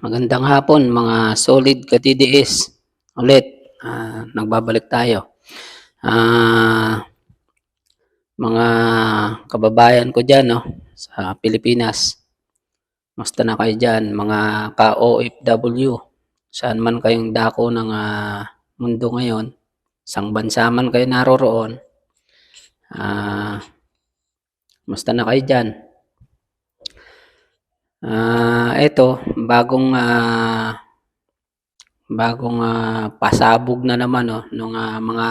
Magandang hapon mga solid ka-DDS. Ulit, nagbabalik tayo. Mga kababayan ko dyan, no, sa Pilipinas. Musta na kayo dyan, mga ka-OFW. Saan man kayong dako ng mundo ngayon, isang bansa man kayo naroroon. Musta na kayo dyan? Ito, bagong pasabog na naman, no, ng mga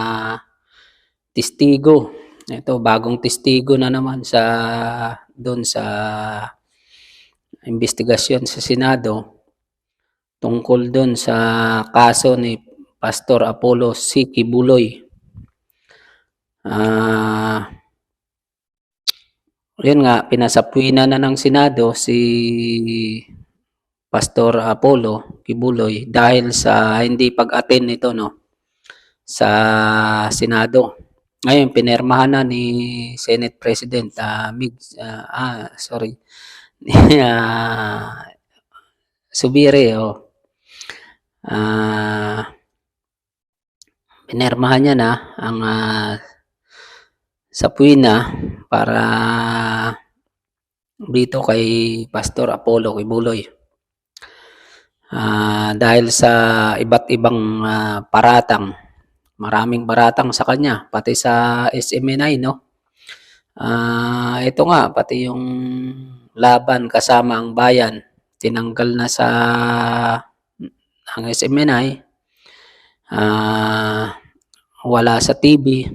testigo. Ito, bagong testigo na naman doon sa investigasyon sa Senado tungkol doon sa kaso ni Pastor Apollo C. Kibuloy. Yun nga, pinasapwina na ng Senado si Pastor Apollo Kibuloy dahil sa hindi pag-attend nito, no, sa Senado. Ngayon, pinirmahan na ni Senate President Subiri. Pinirmahan niya na ang sapwina para dito kay Pastor Apollo Kibuloy. Dahil sa iba't ibang paratang, maraming paratang sa kanya, pati sa SMNI, no? Ito nga, pati yung laban kasama ang bayan, tinanggal na sa ang SMNI, wala sa TV,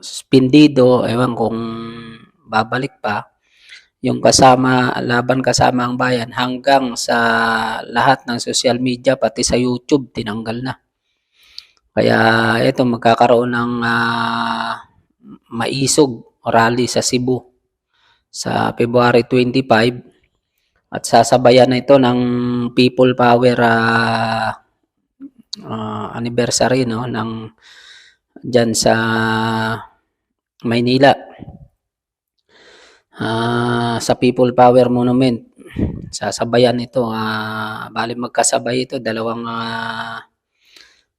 suspendido, ewan kung babalik pa. Yung laban kasama ang bayan, hanggang sa lahat ng social media, pati sa YouTube, tinanggal na. Kaya ito, magkakaroon ng maisog rally sa Cebu sa February 25 at sasabayan na ito ng People Power anniversary, no, ng dyan sa Maynila. Sa People Power Monument, sasabayan ito. Bali magkasabay ito, dalawang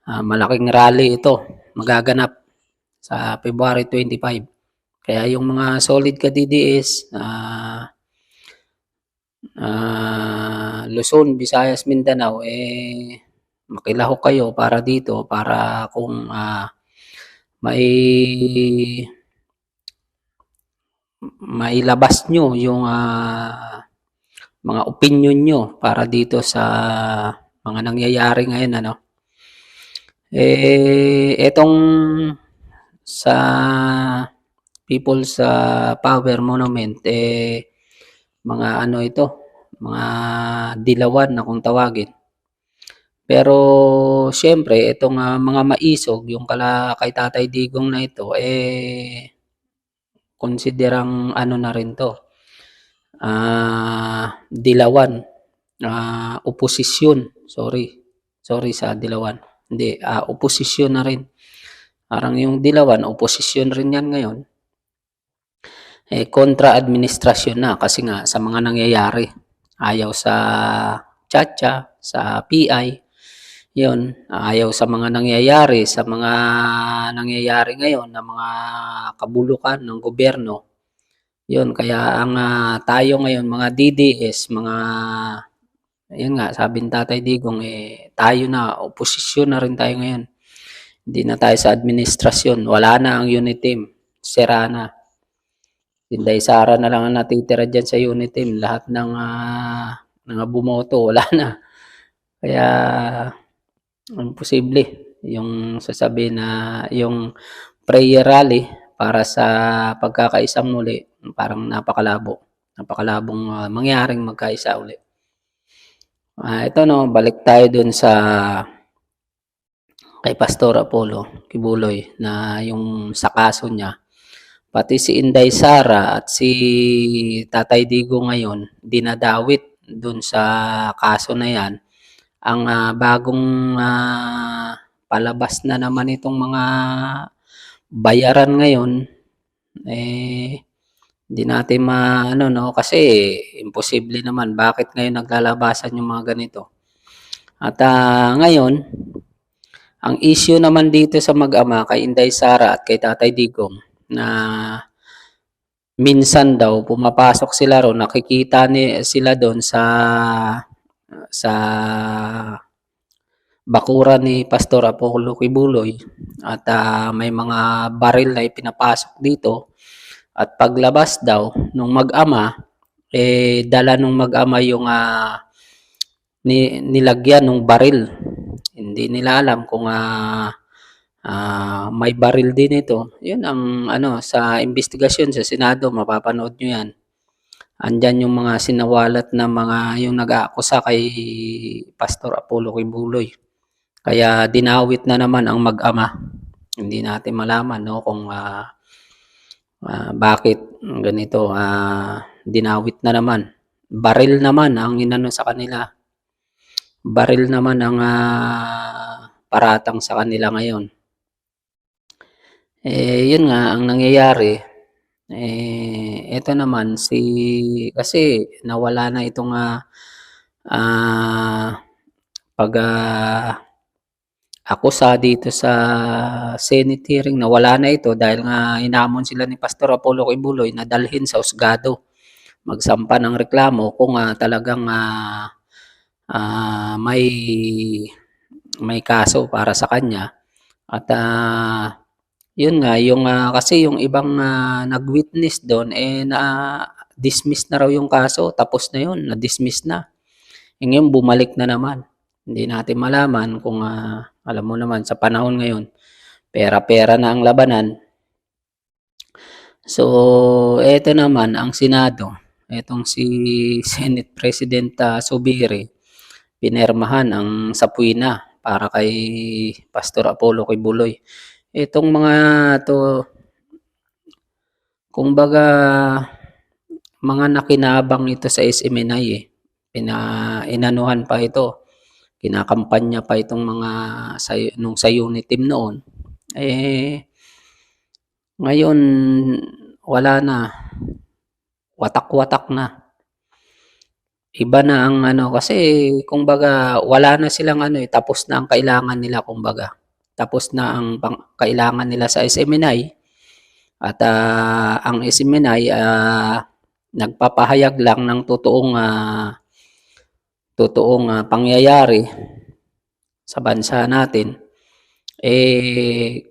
malaking rally ito magaganap sa February 25. Kaya yung mga solid ka DDS, Luzon, Visayas, Mindanao, makilahok kayo para dito, para kung mailabas nyo yung mga opinion nyo para dito sa mga nangyayari ngayon, ano. Etong sa People's Power Monument, mga ito, mga dilawan na kung tawagin. Pero syempre, itong mga maisog, yung kay Tatay Digong na ito, konsiderang na rin to, dilawan, oposisyon, sorry sa dilawan, hindi, oposisyon na rin. Parang yung dilawan, oposisyon rin yan ngayon. Kontra administrasyon na, kasi nga sa mga nangyayari, ayaw sa Chacha, sa PI, yun, ayaw sa mga nangyayari ngayon na mga kabulukan ng gobyerno. Yun, kaya ang tayo ngayon, mga DDS, yun nga, sabi ni Tatay Digong, tayo na, oposisyon na rin tayo ngayon. Hindi na tayo sa administrasyon, wala na ang unit team, sira na. Inday Sara na lang ang natitira dyan sa unit team, lahat ng bumoto, wala na. Kaya imposible yung sasabihin na yung prayer rally para sa pagkakaisang muli, parang napakalabong mangyaring magkaisa uli. Ito, no, balik tayo dun sa kay Pastor Apollo Kibuloy na yung sa kaso niya. Pati si Inday Sara at si Tatay Digo ngayon dinadawit dun sa kaso na yan. Ang bagong palabas na naman itong mga bayaran ngayon, Hindi natin maano 'no, kasi imposible naman bakit ngayon naglalabasan yung mga ganito. At, ngayon, ang issue naman dito sa mag-ama kay Inday Sara at kay Tatay Digong na minsan daw pumapasok sila ro'n, nakikita sila do'n sa bakuran ni Pastor Apollo Kibuloy at, may mga baril na ipinapasok dito at paglabas daw nung mag-ama, dala nung mag-ama yung, nilagyan nung baril. Hindi nila alam kung, may baril din ito. Yun ang ano, sa investigasyon sa Senado mapapanood nyo yan. Andyan yung mga sinawalat na mga yung nag-aakusa kay Pastor Apollo Kibuloy. Kaya dinawit na naman ang mag-ama. Hindi natin malaman no kung bakit ganito, dinawit na naman. Baril naman ang inano sa kanila. Baril naman ang paratang sa kanila ngayon. Yun nga ang nangyayari. Ito naman kasi nawala na itong pag akusa dito sa Senate hearing, nawala na ito dahil nga hinamon sila ni Pastor Apollo Kibuloy na dalhin sa husgado, magsampa ng reklamo kung talagang may kaso para sa kanya. At yun nga, yung kasi yung ibang nag-witness doon, na-dismiss na raw yung kaso, tapos na yun, na-dismiss na. Ngayon, bumalik na naman. Hindi natin malaman kung, alam mo naman, sa panahon ngayon, pera-pera na ang labanan. So, eto naman, ang Senado, etong si Senate President Zubiri, pinermahan ang sapwina para kay Pastor Apollo Kibuloy. Itong mga to, kumbaga, mga nakinabang ito sa SMNI inanuhan pa ito. Kinakampanya pa itong mga nung sa unit team noon. Ngayon wala na. Watak-watak na. Iba na ang kasi kumbaga wala na silang tapos na ang kailangan nila kumbaga. Tapos na ang kailangan nila sa SMNI at ang SMNI nagpapahayag lang ng totoong pangyayari sa bansa natin.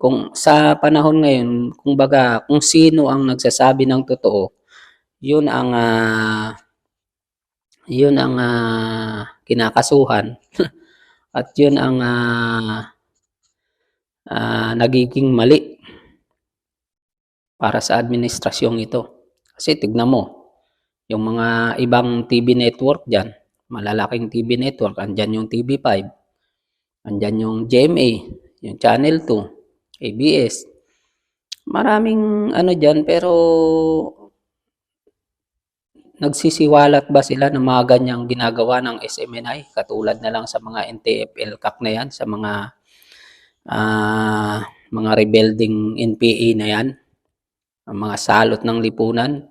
Kung sa panahon ngayon, kumbaga kung sino ang nagsasabi ng totoo, yun ang kinakasuhan at yun ang nagiging mali para sa administrasyong ito. Kasi tignan mo, yung mga ibang TV network dyan, malalaking TV network, andyan yung TV5, andyan yung GMA, yung Channel 2, ABS. Maraming dyan, pero nagsisiwalat ba sila ng mga ganyang ginagawa ng SMNI? Katulad na lang sa mga NTFL CAC na yan, sa mga rebuilding NPA na yan, ang mga salot ng lipunan.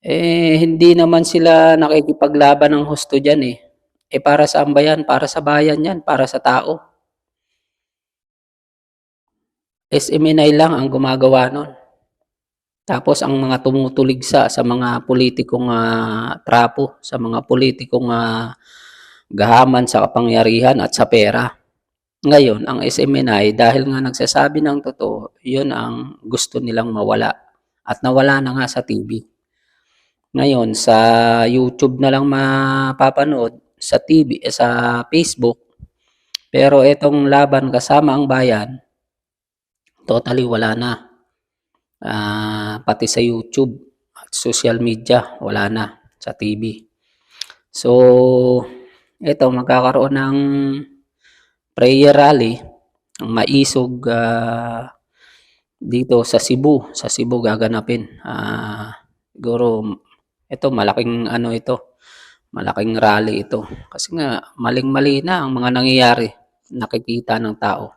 Hindi naman sila nakikipaglaban ng husto dyan para saan ba yan? Para sa bayan yan, para sa tao. SMNI lang ang gumagawa nun. Tapos ang mga tumutuligsa sa mga politikong trapo, sa mga politikong gahaman sa kapangyarihan at sa pera. Ngayon, ang SMNI, dahil nga nagsasabi ng totoo, yun ang gusto nilang mawala. At nawala na nga sa TV. Ngayon, sa YouTube na lang mapapanood, sa TV, sa Facebook. Pero itong laban kasama ang bayan, totally wala na. Pati sa YouTube at social media, wala na sa TV. So, ito, magkakaroon ng prayer rally, ang maisog dito sa Cebu. Sa Cebu gaganapin. Siguro, ito, malaking malaking rally ito. Kasi nga, maling-mali na ang mga nangyayari, nakikita ng tao.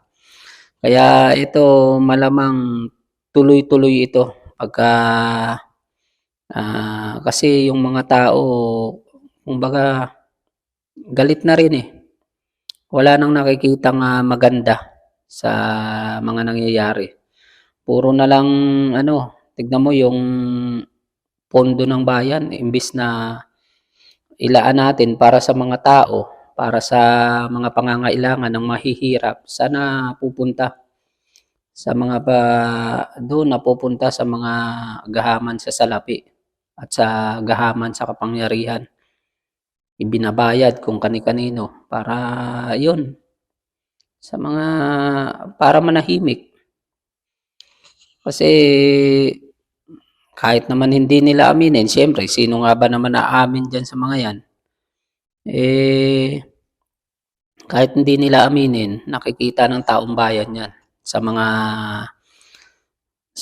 Kaya ito, malamang tuloy-tuloy ito pagka Kasi yung mga tao kumbaga galit na rin, eh. Wala nang nakikitang, maganda sa mga nangyayari. Puro na lang ano, tignan mo yung pondo ng bayan imbis na ilaan natin para sa mga tao, para sa mga pangangailangan ng mahihirap, sana pupunta sa mga doon napupunta sa mga gahaman sa salapi at sa gahaman sa kapangyarihan. Ibinabayad kung kani-kanino para yun, sa mga para manahimik. Kasi kahit naman hindi nila aminin, siyempre sino nga ba naman aamin diyan sa mga 'yan? Eh, kahit hindi nila aminin, nakikita ng taong bayan 'yan sa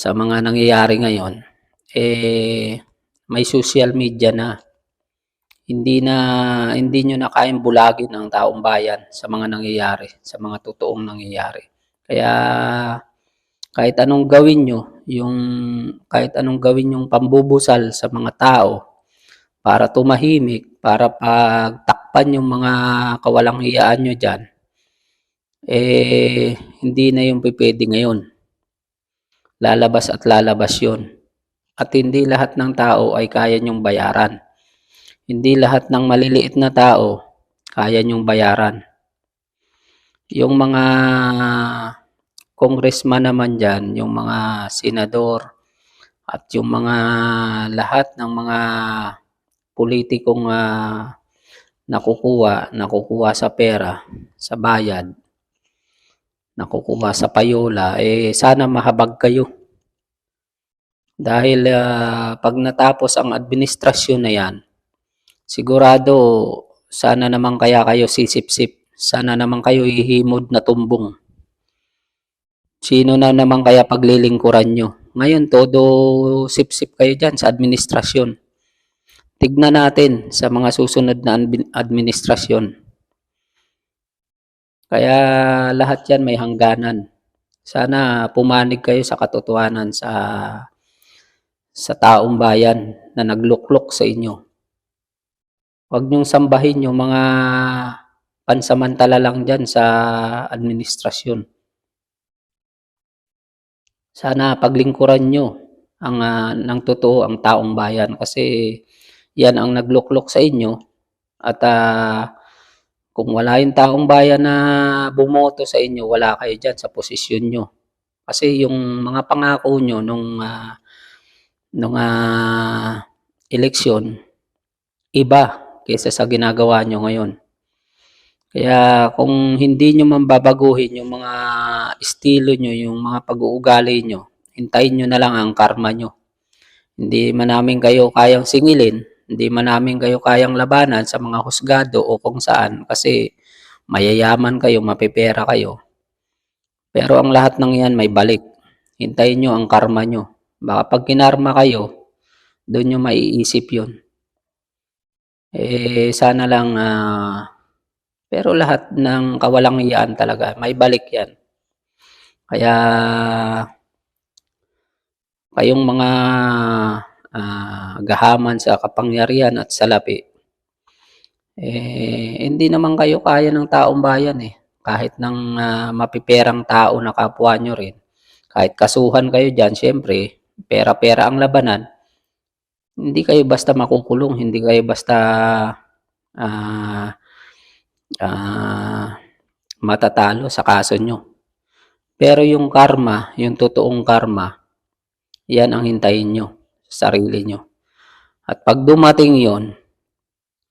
mga nangyayari ngayon. May social media na. Hindi niyo na kayang bulagin ang taong bayan sa mga nangyayari, sa mga totoong nangyayari. Kaya yung kahit anong gawin yung pambubusal sa mga tao para tumahimik, para pagtakpan yung mga kawalang hiyaan nyo dyan, hindi na yung pipwede ngayon. Lalabas at lalabas yun. At hindi lahat ng tao ay kaya nyong bayaran. Hindi lahat ng maliliit na tao kaya nyong bayaran. Yung mga congressman naman dyan, yung mga senador, at yung mga lahat ng mga politikong nakukuha sa pera, sa bayad, nakukuha sa payola, sana mahabag kayo. Dahil pag natapos ang administrasyon na yan, sigurado sana naman kaya kayo sisip-sip, sana naman kayo hihimod na tumbong. Sino na naman kaya paglilingkuran nyo? Ngayon, todo sip-sip kayo dyan sa administrasyon. Tignan natin sa mga susunod na administrasyon. Kaya lahat yan may hangganan. Sana pumanig kayo sa katotohanan sa taong bayan na nagluklok sa inyo. Huwag niyong sambahin yung mga pansamantala lang dyan sa administrasyon. Sana paglingkuran nyo ng totoo ang taong bayan kasi yan ang nagluklok sa inyo at kung wala yung taong bayan na bumoto sa inyo, wala kayo dyan sa posisyon nyo. Kasi yung mga pangako nyo nung eleksyon, iba kaysa sa ginagawa nyo ngayon. Kaya kung hindi nyo man babaguhin yung mga estilo nyo, yung mga pag-uugali nyo, hintayin nyo na lang ang karma nyo. Hindi man namin kayo kayang singilin, hindi man namin kayo kayang labanan sa mga husgado o kung saan kasi mayayaman kayo, mapipera kayo. Pero ang lahat ng yan may balik. Hintayin nyo ang karma nyo. Baka pag kinarma kayo, doon nyo maiisip yun. Sana lang pero lahat ng kawalang hiyaan talaga, may balik yan. Kaya kayong mga gahaman sa kapangyarihan at salapi, hindi naman kayo kaya ng taong bayan eh. Kahit ng mapiperang tao na kapwa nyo rin. Kahit kasuhan kayo dyan, syempre, pera-pera ang labanan. Hindi kayo basta makukulong, hindi kayo basta matatalo sa kaso nyo. Pero yung karma, yung totoong karma, yan ang hintayin nyo sa sarili nyo. At pag dumating yon,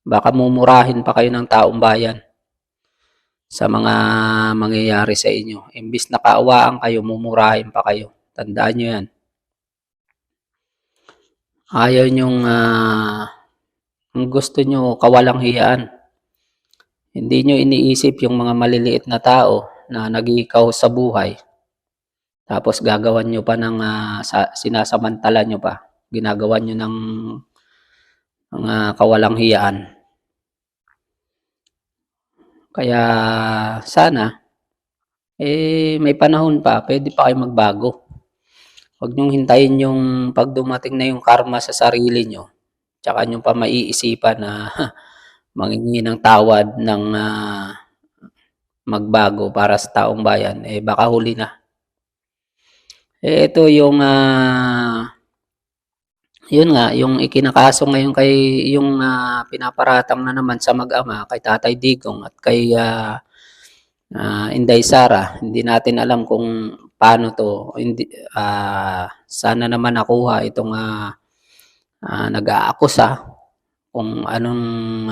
baka mumurahin pa kayo ng taong bayan sa mga mangyayari sa inyo. Imbis na kaawaan kayo, mumurahin pa kayo. Tandaan nyo yan. Ayaw nyong gusto nyo kawalang hiyaan. Hindi nyo iniisip yung mga maliliit na tao na nag-iikaw sa buhay. Tapos gagawan nyo pa ng sinasamantala nyo pa. Ginagawa nyo ng kawalang hiyaan. Kaya sana, may panahon pa, pwede pa kayo magbago. Huwag niyong hintayin yung 'pag dumating na yung karma sa sarili niyo, tsaka niyo pa maiisipan na manghingi ng tawad ng, magbago para sa taong bayan, eh, baka huli na. Eh, ito yung, yun nga, yung ikinakaso ngayon kay yung, pinaparatang na naman sa mag-ama kay Tatay Digong at kay, Inday Sara. Hindi natin alam kung paano 'to, hindi, sana naman nakuha itong, nag-aakusa kung anong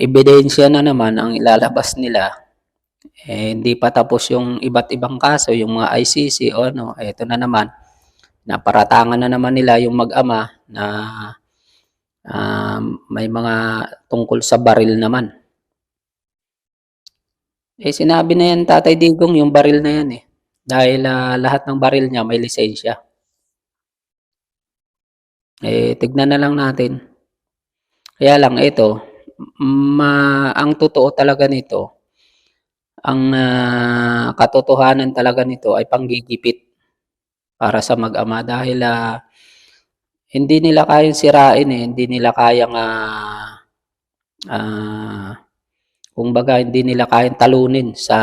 ebidensya na naman ang ilalabas nila. Eh, hindi pa tapos yung iba't ibang kaso, yung mga ICC o ano, eto na naman, naparatangan na naman nila yung mag-ama na may mga tungkol sa baril naman. Eh, sinabi na yan Tatay Digong yung baril na yan eh. Dahil lahat ng baril niya may lisensya. Eh, tignan na lang natin. Kaya lang ito, ang totoo talaga nito, ang katotohanan talaga nito ay panggigipit para sa mag-ama dahil hindi nila kayang sirain eh, hindi nila kayang kumbaga hindi nila kayang talunin sa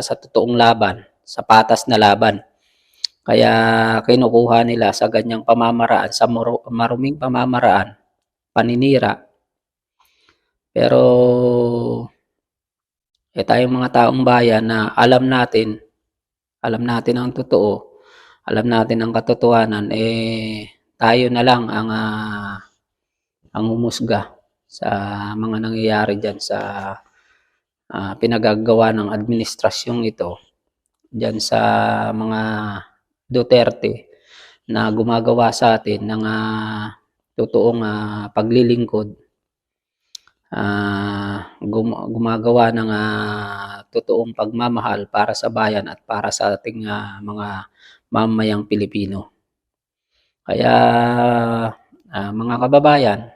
sa totoong laban, sa patas na laban. Kaya kinukuha nila sa ganyang pamamaraan, sa maruming pamamaraan, paninira. Pero tayong mga taong bayan na alam natin ang totoo, alam natin ang katotohanan, eh tayo na lang ang humusga sa mga nangyayari diyan sa pinagagawa ng administrasyong ito diyan sa mga Duterte na gumagawa sa atin ng totoong paglilingkod, gumagawa ng totoong pagmamahal para sa bayan at para sa ating mga mamamayang Pilipino. Kaya mga kababayan,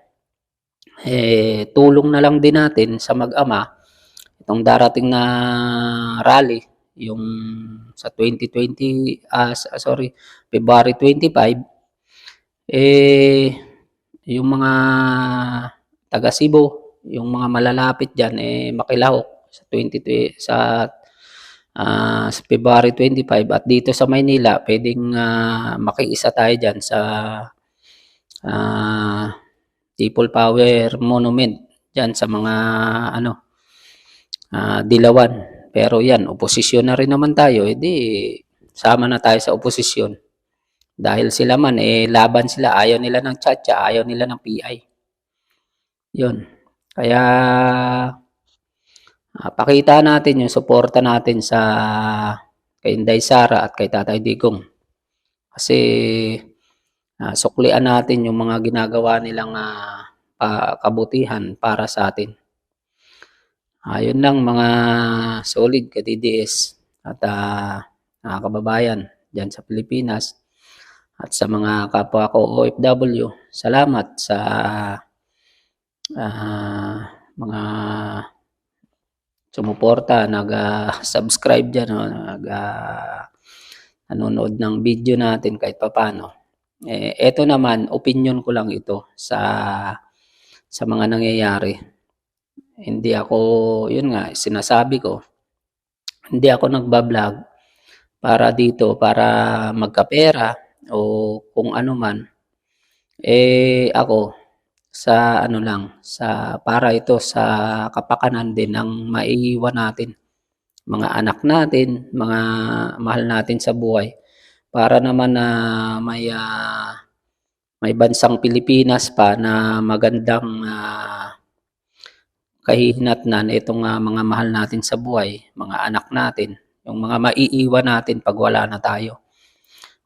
eh tulong na lang din natin sa mag-ama itong darating na rally, yung sa 2020, February 25, eh yung mga taga Cebu, yung mga malalapit diyan eh makilahok sa sa February 25 at dito sa Maynila pwedeng makiisa tayo diyan sa People Power Monument diyan sa mga Dilawan. Pero yan, oposisyon na rin naman tayo, edi sama na tayo sa oposisyon. Dahil sila man, eh laban sila, ayaw nila ng tiyatya, ayaw nila ng PI. Yun. Kaya pakita natin yung suporta natin sa kay Inday Sara at kay Tatay Digong. Kasi suklian natin yung mga ginagawa nilang kabutihan para sa atin. Yun lang mga solid ka-DDS at mga kababayan dyan sa Pilipinas at sa mga kapwa ko OFW. Salamat sa mga sumuporta, nag-subscribe dyan, nanonood ng video natin kahit papano. Eto naman, opinion ko lang ito sa mga nangyayari. Hindi ako, yun nga, sinasabi ko, hindi ako nagbablog para dito, para magkapera o kung ano man. Ako, sa para ito sa kapakanan din ng maiiwan natin. Mga anak natin, mga mahal natin sa buhay. Para naman na may bansang Pilipinas pa na magandang kahihinatnan itong mga mahal natin sa buhay, mga anak natin, yung mga maiiwan natin pag wala na tayo.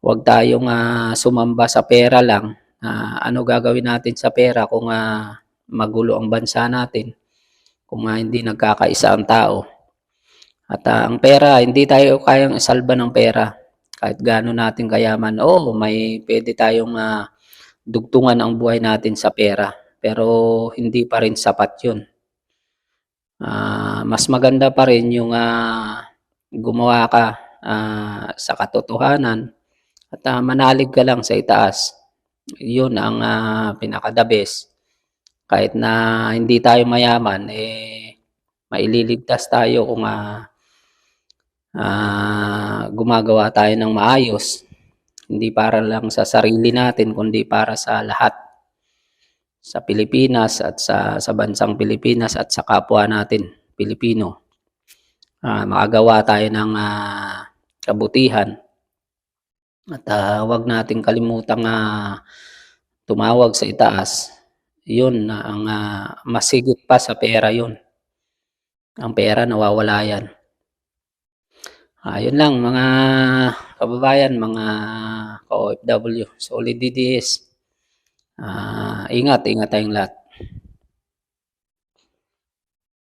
Huwag tayong sumamba sa pera lang. Ano gagawin natin sa pera kung magulo ang bansa natin, kung hindi nagkakaisa ang tao. At ang pera, hindi tayo kayang isalba ng pera. Kahit gaano natin kayaman, may pwede tayong dugtungan ang buhay natin sa pera. Pero hindi pa rin sapat yun. Mas maganda pa rin yung gumawa ka sa katotohanan at manalig ka lang sa itaas. Yun ang pinaka-the best. Kahit na hindi tayo mayaman, maililigtas tayo kung gumagawa tayo ng maayos. Hindi para lang sa sarili natin, kundi para sa lahat. Sa Pilipinas at sa bansang Pilipinas at sa kapwa natin, Pilipino. Makagawa tayo ng kabutihan. At wag nating kalimutang tumawag sa itaas. Yun ang mas higit pa sa pera yun. Ang pera nawawala yan. Yun lang mga kababayan, mga ka-OFW, Solid DDS. Ingat tayong lahat.